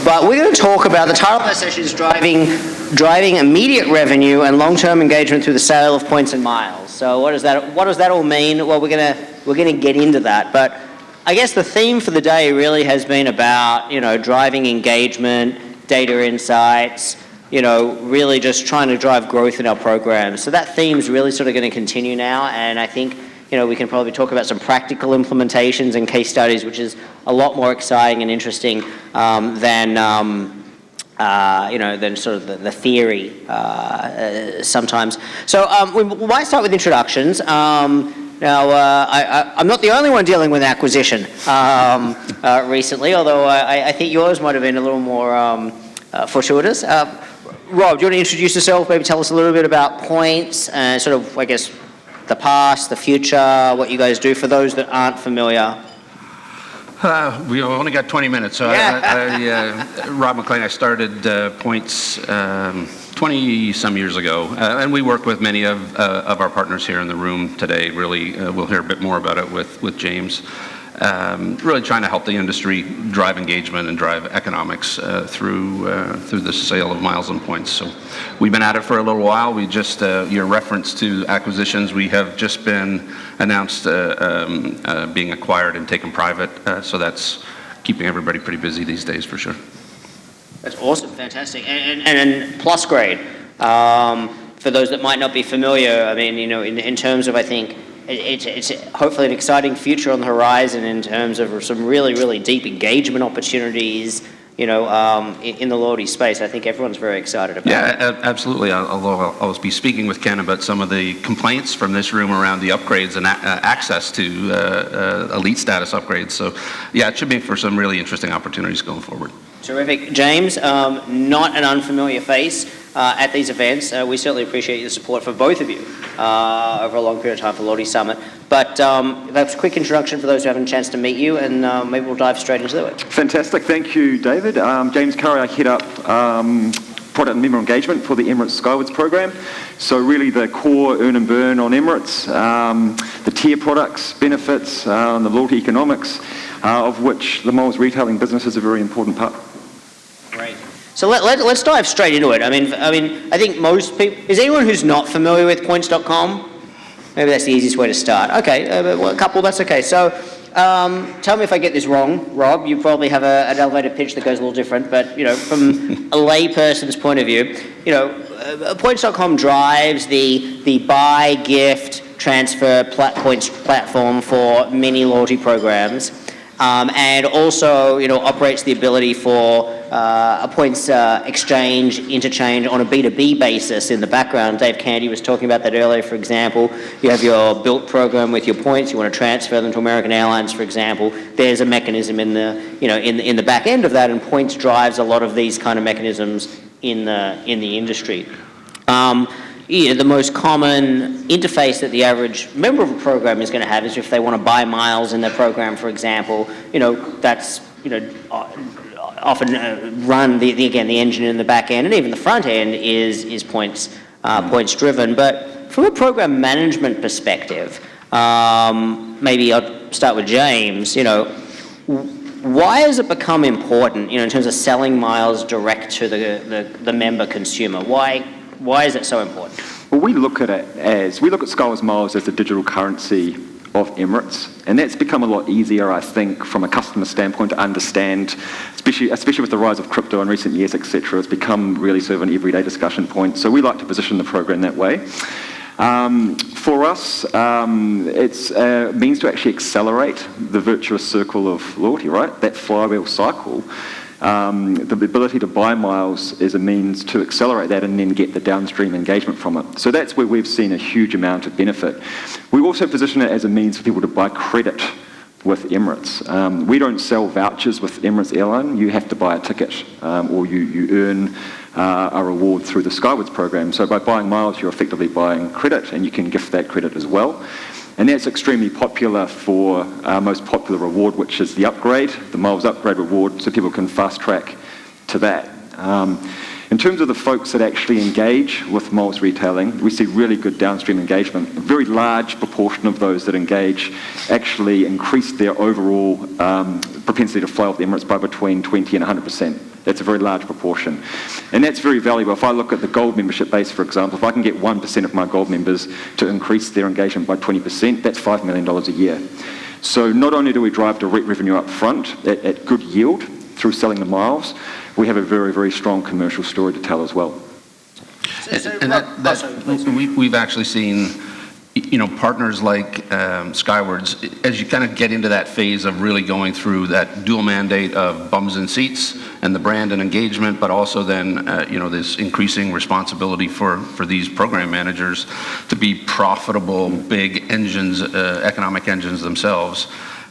But we're going to talk about, the title of that session is driving immediate revenue and long-term engagement through the sale of points and miles. So what does that all mean? Well, we're going to get into that. But I guess the theme for the day really has been about, driving engagement, data insights, really just trying to drive growth in our programs. So that theme is really sort of going to continue now, and I think we can probably talk about some practical implementations and case studies, which is a lot more exciting and interesting than sort of the theory sometimes. So we might start with introductions. Now, I'm not the only one dealing with acquisition recently, although I think yours might have been a little more fortuitous. Rob, do you want to introduce yourself? Maybe tell us a little bit about points and sort of, I guess, the past, the future, what you guys do for those that aren't familiar. We only got 20 minutes. So yeah. Rob MacLean, I started Points 20-some years ago, and we work with many of our partners here in the room today. Really, we'll hear a bit more about it with James. Really trying to help the industry drive engagement and drive economics through the sale of miles and points. So we've been at it for a little while. We just, your reference to acquisitions, we have just been announced being acquired and taken private. So that's keeping everybody pretty busy these days for sure. That's awesome, fantastic. And plus grade, for those that might not be familiar, I mean, in terms of, I think, it's hopefully an exciting future on the horizon in terms of some really, really deep engagement opportunities, in the loyalty space. I think everyone's very excited about it. Yeah, absolutely. Although I'll be speaking with Ken about some of the complaints from this room around the upgrades and access to elite status upgrades. So, yeah, it should be for some really interesting opportunities going forward. Terrific. James, not an unfamiliar face at these events. We certainly appreciate your support for both of you over a long period of time for Loyalty Summit. But that's a quick introduction for those who haven't a chance to meet you, and maybe we'll dive straight into it. Fantastic. Thank you, David. James Curry, I head up product and member engagement for the Emirates Skywards program. So really the core earn and burn on Emirates, the tier products, benefits, and the loyalty economics, of which the miles retailing business is a very important part. Great. So let's dive straight into it. I mean, I think most people. Is anyone who's not familiar with points.com? Maybe that's the easiest way to start. Okay, a couple. That's okay. So, tell me if I get this wrong, Rob. You probably have an elevator pitch that goes a little different, but from a layperson's point of view, points.com drives the buy, gift, transfer points platform for many loyalty programs. And also, operates the ability for a points exchange, interchange on a B2B basis in the background. Dave Candy was talking about that earlier, for example. You have your built program with your points. You want to transfer them to American Airlines, for example. There's a mechanism in the, in the back end of that, and points drives a lot of these kind of mechanisms in the industry. The most common interface that the average member of a program is going to have is if they want to buy miles in their program, for example. That's often run the engine in the back end, and even the front end is points driven. But from a program management perspective, maybe I'll start with James. Why has it become important, in terms of selling miles direct to the member consumer? Why is it so important? Well, we look at Skywards Miles as the digital currency of Emirates, and that's become a lot easier, I think, from a customer standpoint to understand, especially with the rise of crypto in recent years, etc. It's become really sort of an everyday discussion point. So we like to position the program that way. For us, it's a means to actually accelerate the virtuous circle of loyalty, right? That flywheel cycle. The ability to buy miles is a means to accelerate that and then get the downstream engagement from it. So that's where we've seen a huge amount of benefit. We also position it as a means for people to buy credit with Emirates. We don't sell vouchers with Emirates Airline. You have to buy a ticket, or you earn a reward through the Skywards program. So by buying miles, you're effectively buying credit, and you can gift that credit as well. And that's extremely popular for our most popular reward, which is the upgrade, the miles upgrade reward, so people can fast track to that. In terms of the folks that actually engage with miles retailing, we see really good downstream engagement. A very large proportion of those that engage actually increase their overall propensity to fly with Emirates by between 20 and 100%. That's a very large proportion. And that's very valuable. If I look at the gold membership base, for example, if I can get 1% of my gold members to increase their engagement by 20%, that's $5 million a year. So not only do we drive direct revenue up front at good yield through selling the miles, we have a very, very strong commercial story to tell as well. We've actually seen, partners like Skywards, as you kind of get into that phase of really going through that dual mandate of bums and seats and the brand and engagement, but also then, this increasing responsibility for these program managers to be profitable, big engines, economic engines themselves.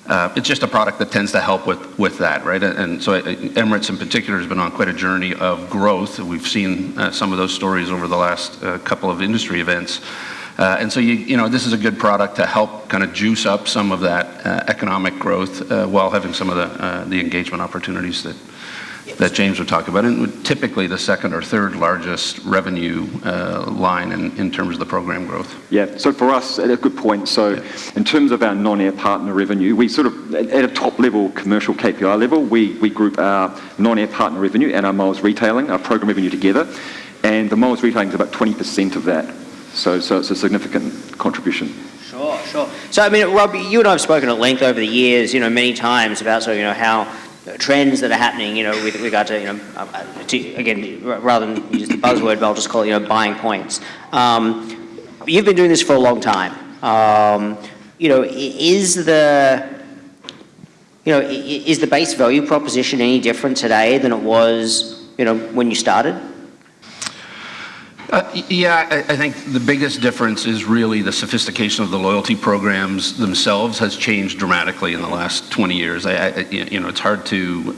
It's just a product that tends to help with that, right? And so Emirates in particular has been on quite a journey of growth. We've seen some of those stories over the last couple of industry events. And so, this is a good product to help kind of juice up some of that economic growth while having some of the engagement opportunities that James would talk about. And typically the second or third largest revenue line in terms of the program growth. Yeah, so for us, a good point. So in terms of our non-air partner revenue, we sort of, at a top level commercial KPI level, we group our non-air partner revenue and our miles retailing, our program revenue together. And the miles retailing is about 20% of that. So it's a significant contribution. Sure. So, Rob, you and I have spoken at length over the years, many times about how trends that are happening, with regard to, again, rather than use the buzzword, but I'll just call it, buying points. You've been doing this for a long time. Is the base value proposition any different today than it was, when you started? I think the biggest difference is really the sophistication of the loyalty programs themselves has changed dramatically in the last 20 years. It's hard to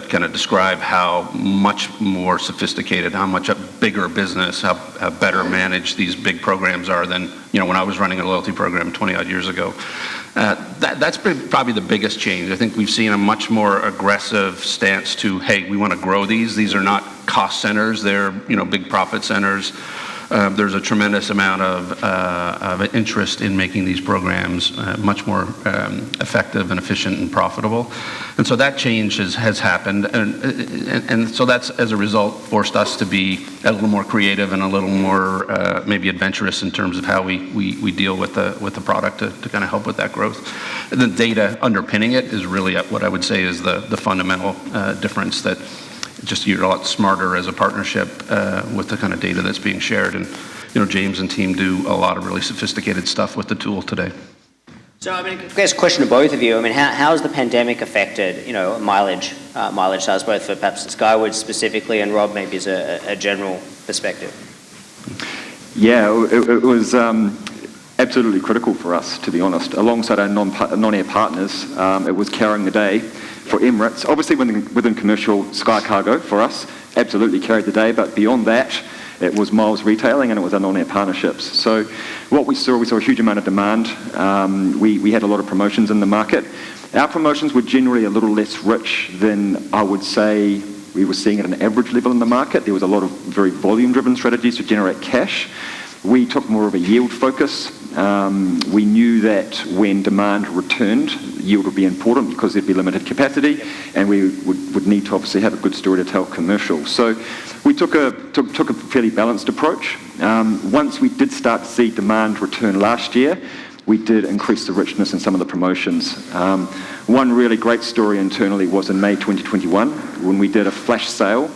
kind of describe how much more sophisticated, how much a bigger business, how better managed these big programs are than, when I was running a loyalty program 20 odd years ago. That's probably the biggest change. I think we've seen a much more aggressive stance to, hey, we want to grow these. These are not cost centers. They're, big profit centers. There's a tremendous amount of interest in making these programs much more effective and efficient and profitable. And so that change has happened. And so that's, as a result, forced us to be a little more creative and a little more maybe adventurous in terms of how we deal with the product to kind of help with that growth. And the data underpinning it is really what I would say is the fundamental difference, that just you're a lot smarter as a partnership with the kind of data that's being shared. And, James and team do a lot of really sophisticated stuff with the tool today. So, I guess a question to both of you. How has the pandemic affected, mileage sales, both for perhaps Skywards specifically and Rob, maybe as a general perspective? Yeah, it was absolutely critical for us, to be honest. Alongside our non-air partners, it was carrying the day for Emirates. Obviously within commercial, Sky Cargo for us absolutely carried the day, but beyond that, it was miles retailing and it was our non-air partnerships. So what we saw a huge amount of demand. We had a lot of promotions in the market. Our promotions were generally a little less rich than I would say we were seeing at an average level in the market. There was a lot of very volume-driven strategies to generate cash. We took more of a yield focus. We knew that when demand returned, yield would be important because there'd be limited capacity, and we would need to obviously have a good story to tell commercial. So we took a fairly balanced approach. Once we did start to see demand return last year, we did increase the richness in some of the promotions. One really great story internally was in May 2021 when we did a flash sale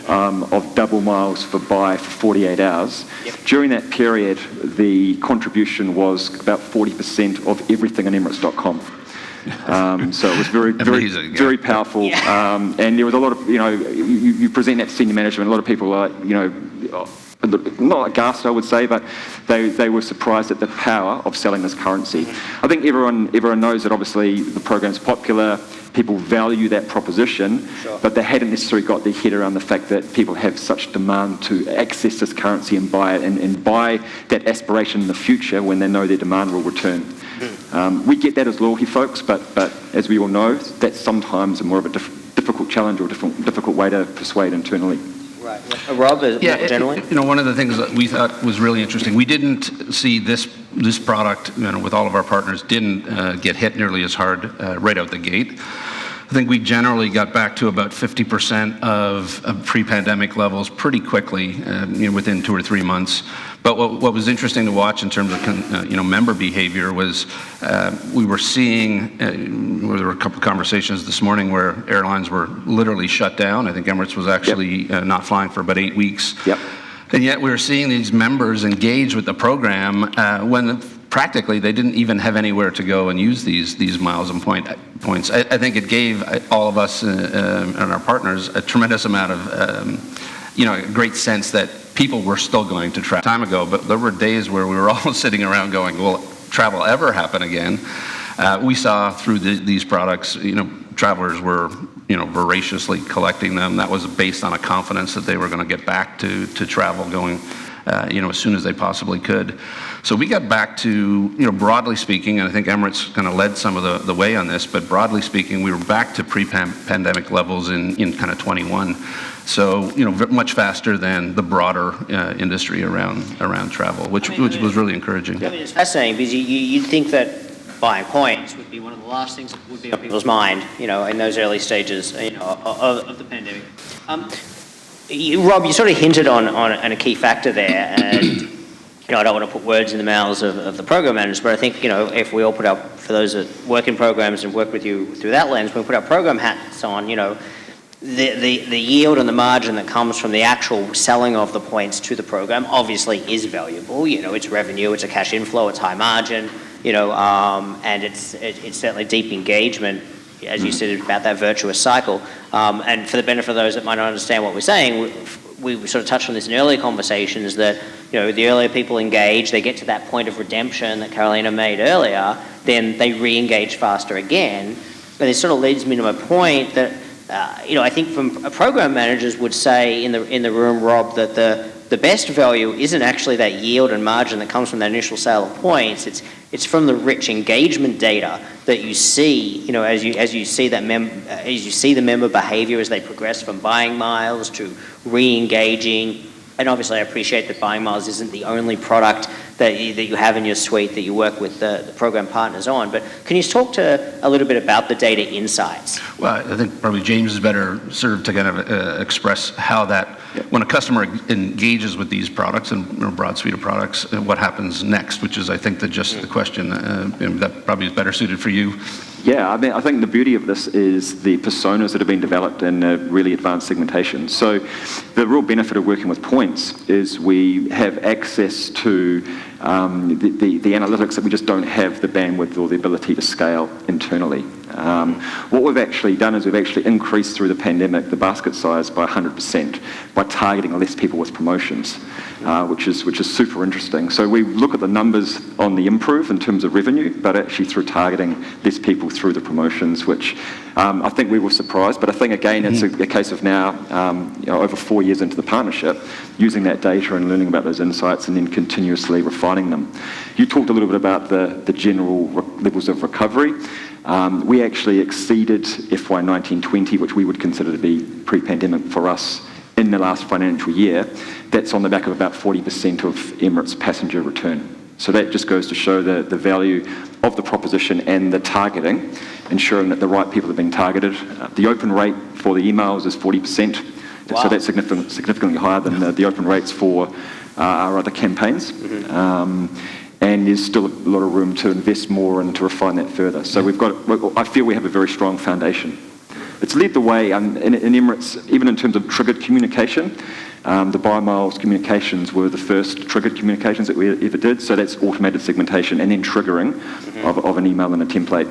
of double miles for buy for 48 hours. Yep. During that period, the contribution was about 40% of everything on Emirates.com. So it was very, amazing, very powerful. Yeah. And there was a lot of, you present that to senior management, a lot of people are, not aghast, I would say, but they were surprised at the power of selling this currency. I think everyone knows that obviously the program's popular, people value that proposition, sure, but they hadn't necessarily got their head around the fact that people have such demand to access this currency and buy it, and buy that aspiration in the future when they know their demand will return. We get that as loyalty folks, but as we all know, that's sometimes more of a difficult challenge or difficult way to persuade internally. Right. Rob, generally? One of the things that we thought was really interesting, we didn't see this product, with all of our partners, didn't get hit nearly as hard right out the gate. I think we generally got back to about 50% of pre-pandemic levels pretty quickly, within 2 or 3 months. But what was interesting to watch in terms of member behavior was we were seeing, there were a couple of conversations this morning where airlines were literally shut down. I think Emirates was actually not flying for about 8 weeks. Yep. And yet we were seeing these members engage with the program when practically they didn't even have anywhere to go and use these miles and points. I think it gave all of us and our partners a tremendous amount of a great sense that people were still going to travel time ago, but there were days where we were all sitting around going, will travel ever happen again? We saw through these products, travelers were voraciously collecting them. That was based on a confidence that they were going to get back to travel going as soon as they possibly could. So we got back to, broadly speaking, and I think Emirates kind of led some of the way on this, but broadly speaking, we were back to pre-pandemic levels in kind of 21. So, much faster than the broader industry around travel, which was really encouraging. I mean, it's fascinating because you'd think that buying points would be one of the last things that would be on people's mind, in those early stages, of the pandemic. Rob, you sort of hinted on a key factor there, and I don't want to put words in the mouths of the program managers, but I think if we all put up, for those that work in programs and work with you through that lens, when we put our program hats on, the yield and the margin that comes from the actual selling of the points to the program obviously is valuable. It's revenue, it's a cash inflow, it's high margin, and it's certainly deep engagement, as you said, about that virtuous cycle. And for the benefit of those that might not understand what we're saying, we sort of touched on this in earlier conversations that, the earlier people engage, they get to that point of redemption that Carolina made earlier, then they re-engage faster again. And it sort of leads me to my point that, I think from program managers would say in the room, Rob, that the best value isn't actually that yield and margin that comes from that initial sale of points. It's from the rich engagement data that you see, as you see the member behavior as they progress from buying miles to re-engaging. And obviously, I appreciate that buying miles isn't the only product that you have in your suite that you work with the program partners on. But can you talk to a little bit about the data insights? Well, I think probably James is better served to kind of express how that, when a customer engages with these products and a broad suite of products, what happens next, which is, I think, the question that probably is better suited for you. Yeah, I think the beauty of this is the personas that have been developed in a really advanced segmentation. So the real benefit of working with points is we have access to the analytics that we just don't have the bandwidth or the ability to scale internally. What we've actually done is we've actually increased through the pandemic the basket size by 100% by targeting less people with promotions, which is super interesting. So we look at the numbers on the improve in terms of revenue, but actually through targeting less people through the promotions, which I think we were surprised. But I think, again, it's a case of now, over 4 years into the partnership, using that data and learning about those insights and then continuously refining them. You talked a little bit about the general levels of recovery. We actually exceeded FY 19-20, which we would consider to be pre-pandemic for us in the last financial year. That's on the back of about 40% of Emirates passenger return. So that just goes to show the value of the proposition and the targeting, ensuring that the right people are being targeted. The open rate for the emails is 40%. Wow. So that's significantly higher than the open rates for our other campaigns. And there's still a lot of room to invest more and to refine that further. So I feel we have a very strong foundation. It's led the way in Emirates, even in terms of triggered communication. The buy miles communications were the first triggered communications that we ever did. So that's automated segmentation and then triggering of an email and a template.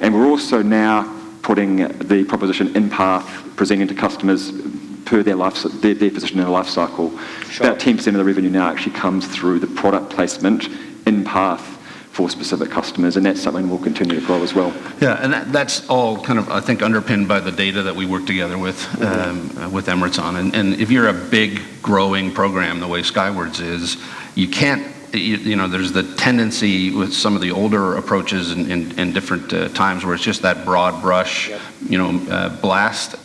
And we're also now putting the proposition in path, presenting to customers per their position in the life cycle. Sure. About 10% of the revenue now actually comes through the product placement in path for specific customers, and that's something we'll continue to grow as well. Yeah, and that's all kind of, I think, underpinned by the data that we work together with Emirates on. And if you're a big growing program the way Skywards is, you can't, there's the tendency with some of the older approaches in different times where it's just that broad brush, blast.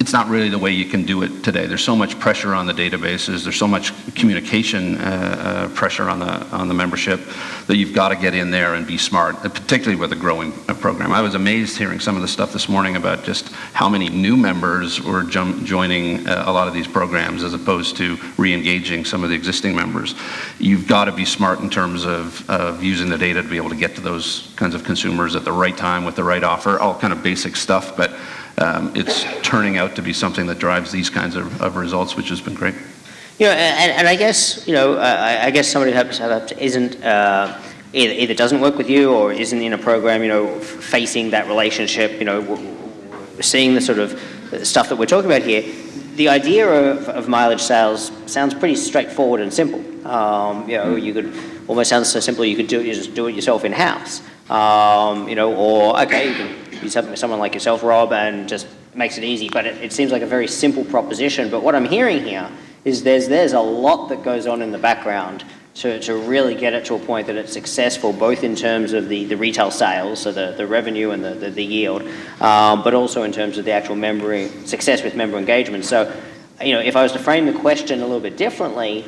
it's not really the way you can do it today. There's so much pressure on the databases. There's so much communication pressure on the membership that you've got to get in there and be smart, particularly with a growing program. I was amazed hearing some of the stuff this morning about just how many new members were joining a lot of these programs as opposed to re-engaging some of the existing members. You've got to be smart in terms of using the data to be able to get to those kinds of consumers at the right time with the right offer, all kind of basic stuff, but it's turning out to be something that drives these kinds of results, which has been great. And I guess, I guess somebody who isn't, either doesn't work with you or isn't in a program, facing that relationship, seeing the sort of stuff that we're talking about here, the idea of mileage sales sounds pretty straightforward and simple. You could almost sound so simple you could just do it yourself in-house. Or, okay, you can use someone like yourself, Rob, and just makes it easy. But it seems like a very simple proposition. But what I'm hearing here is there's a lot that goes on in the background to really get it to a point that it's successful, both in terms of the retail sales, so the revenue and the yield, but also in terms of the actual success with member engagement. So, if I was to frame the question a little bit differently,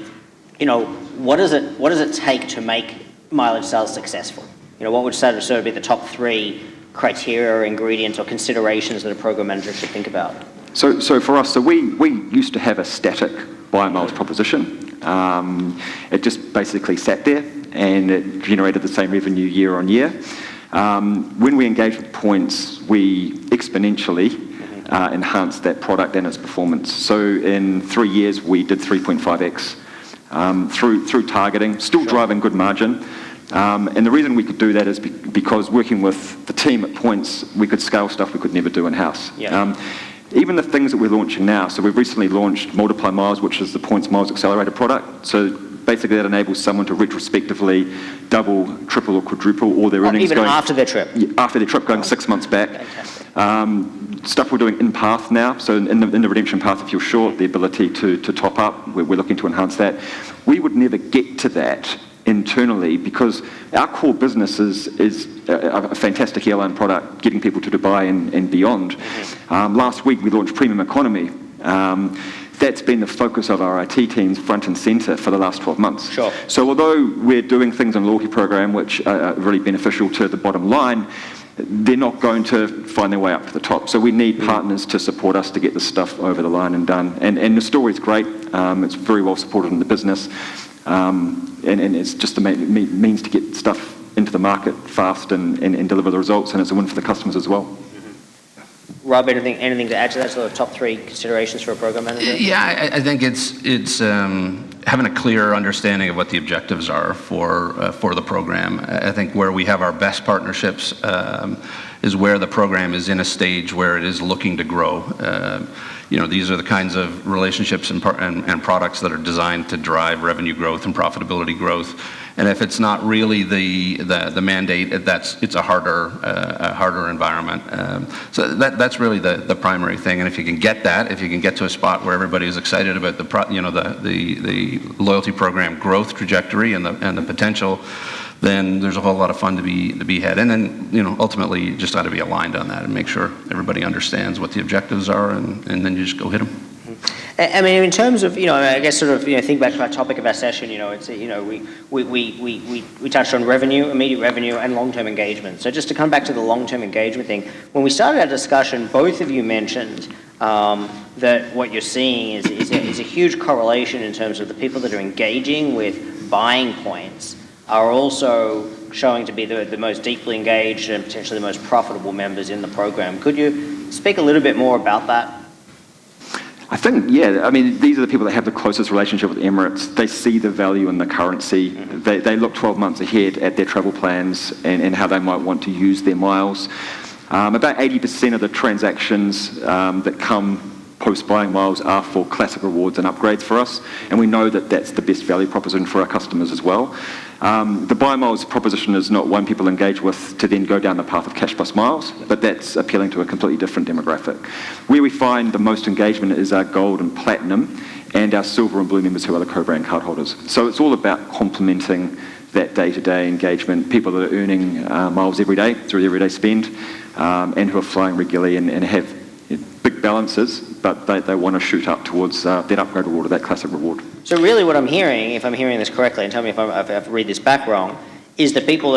what does it take to make mileage sales successful? What would sort of be the top 3 criteria or ingredients or considerations that a program manager should think about? So for us, we used to have a static buy miles proposition. It just basically sat there and it generated the same revenue year on year. When we engaged with points, we exponentially enhanced that product and its performance. So in 3 years, we did 3.5x through targeting, still driving good margin. And the reason we could do that is because working with the team at Points, we could scale stuff we could never do in-house. Yeah. Even the things that we're launching now, so we've recently launched Multiply Miles, which is the Points Miles Accelerator product. So basically that enables someone to retrospectively double, triple or quadruple all their earnings. Even after their trip? Yeah, after their trip, going 6 months back. Stuff we're doing in path now, so in the redemption path, if you're short, the ability to top up, we're looking to enhance that. We would never get to that internally because our core business is a fantastic airline product, getting people to Dubai and beyond. Last week we launched Premium Economy. That's been the focus of our IT teams front and centre for the last 12 months. Sure. So although we're doing things in the loyalty program which are really beneficial to the bottom line, they're not going to find their way up to the top. So we need partners to support us to get this stuff over the line and done. And the story's great. It's very well supported in the business. And it's just a means to get stuff into the market fast and deliver the results, and it's a win for the customers as well. Rob, anything to add to that? So the top 3 considerations for a program manager? Yeah, I think it's having a clear understanding of what the objectives are for the program. I think where we have our best partnerships is where the program is in a stage where it is looking to grow. These are the kinds of relationships and products that are designed to drive revenue growth and profitability growth. And if it's not really the mandate, it's a harder environment. So that's really the primary thing. And if you can get that, if you can get to a spot where everybody is excited about the loyalty program growth trajectory and the potential, then there's a whole lot of fun to be had. And then, ultimately, you just ought to be aligned on that and make sure everybody understands what the objectives are, and then you just go hit them. I mean, in terms of, I guess sort of, think back to our topic of our session, it's, we touched on revenue, immediate revenue, and long-term engagement. So just to come back to the long-term engagement thing, when we started our discussion, both of you mentioned that what you're seeing is a huge correlation in terms of the people that are engaging with buying points are also showing to be the most deeply engaged and potentially the most profitable members in the program. Could you speak a little bit more about that? I think, yeah, I mean, these are the people that have the closest relationship with Emirates. They see the value in the currency. They look 12 months ahead at their travel plans and how they might want to use their miles. About 80% of the transactions that come post-buying miles are for classic rewards and upgrades for us, and we know that that's the best value proposition for our customers as well. The buy miles proposition is not one people engage with to then go down the path of cash plus miles, but that's appealing to a completely different demographic. Where we find the most engagement is our gold and platinum and our silver and blue members who are the co-brand card holders. So it's all about complementing that day-to-day engagement, people that are earning miles every day through their everyday spend, and who are flying regularly and have big balance is, but they want to shoot up towards that upgrade reward or that classic reward. So really what I'm hearing, if I'm hearing this correctly, and tell me if I read this back wrong, is that people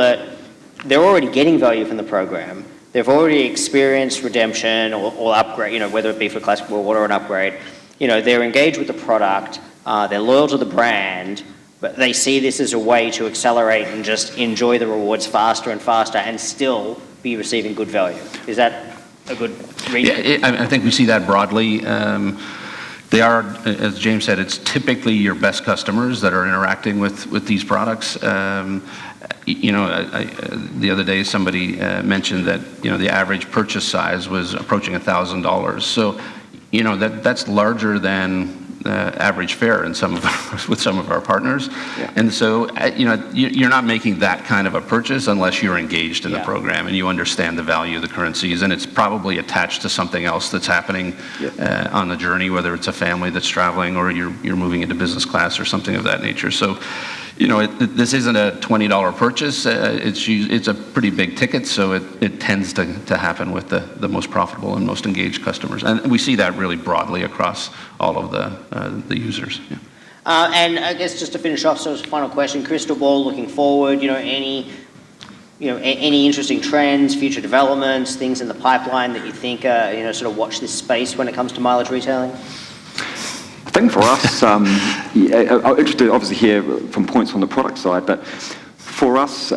they're already getting value from the program. They've already experienced redemption or upgrade, whether it be for classic reward or an upgrade. They're engaged with the product, they're loyal to the brand, but they see this as a way to accelerate and just enjoy the rewards faster and faster and still be receiving good value. Is that a good reason? Yeah, I think we see that broadly. They are, as James said, it's typically your best customers that are interacting with these products. The other day somebody mentioned that the average purchase size was approaching $1,000. So that's larger than average fare in with some of our partners. Yeah. And so you're not making that kind of a purchase unless you're engaged in the program and you understand the value of the currencies, and it's probably attached to something else that's happening on the journey, whether it's a family that's traveling or you're moving into business class or something of that nature. So this isn't a $20 purchase. It's a pretty big ticket, so it tends to happen with the most profitable and most engaged customers. And we see that really broadly across all of the users. Yeah. And I guess just to finish off, so as a final question, crystal ball looking forward, any interesting trends, future developments, things in the pipeline that you think, sort of watch this space when it comes to mileage retailing? I think for us, I'm interested obviously here from points on the product side, but for us,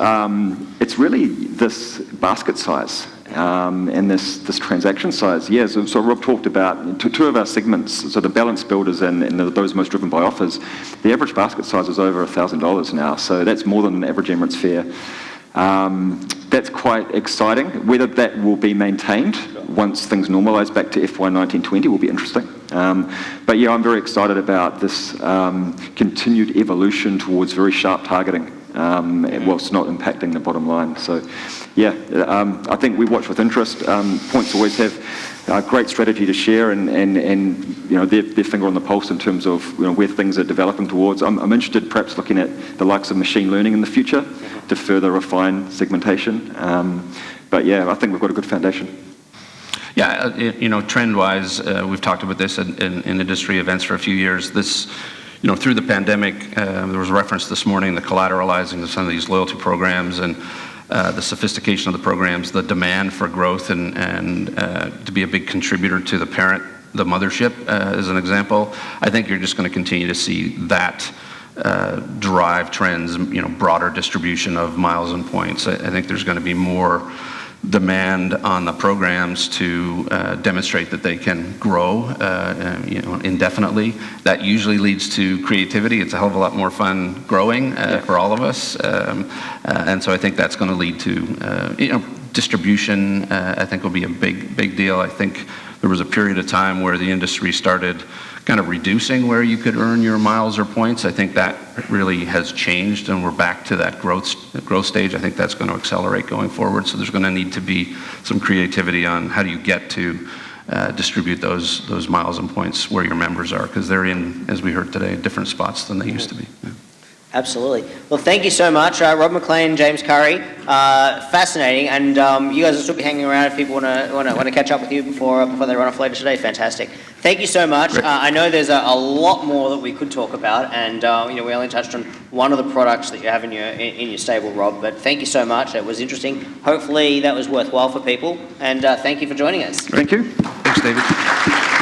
it's really this basket size and this transaction size. Yeah, so Rob talked about two of our segments, so the balance builders and those most driven by offers. The average basket size is over $1,000 now, so that's more than an average Emirates fare. That's quite exciting. Whether that will be maintained once things normalise back to FY 1920 will be interesting. But yeah, I'm very excited about this continued evolution towards very sharp targeting whilst not impacting the bottom line. So yeah, I think we watch with interest. Points always have great strategy to share and their finger on the pulse in terms of where things are developing towards. I'm interested perhaps looking at the likes of machine learning in the future to further refine segmentation. But yeah, I think we've got a good foundation. Yeah, trend-wise, we've talked about this in industry events for a few years. This, through the pandemic, there was reference this morning, the collateralizing of some of these loyalty programs and the sophistication of the programs, the demand for growth and to be a big contributor to the parent, the mothership, as an example. I think you're just going to continue to see that drive trends, broader distribution of miles and points. I think there's going to be more demand on the programs to demonstrate that they can grow indefinitely. That usually leads to creativity. It's a hell of a lot more fun growing for all of us. And so I think that's going to lead to distribution. I think will be a big deal. I think there was a period of time where the industry started kind of reducing where you could earn your miles or points. I think that really has changed and we're back to that growth stage. I think that's going to accelerate going forward. So there's going to need to be some creativity on how do you get to distribute those miles and points where your members are, because they're in, as we heard today, different spots than they used to be. Yeah. Absolutely. Well, thank you so much, Rob MacLean, James Curry. Fascinating, and you guys will still be hanging around if people want to catch up with you before they run off later today. Fantastic. Thank you so much. I know there's a lot more that we could talk about, and we only touched on one of the products that you have in your stable, Rob. But thank you so much. It was interesting. Hopefully that was worthwhile for people, and thank you for joining us. Thank you. Thanks, David.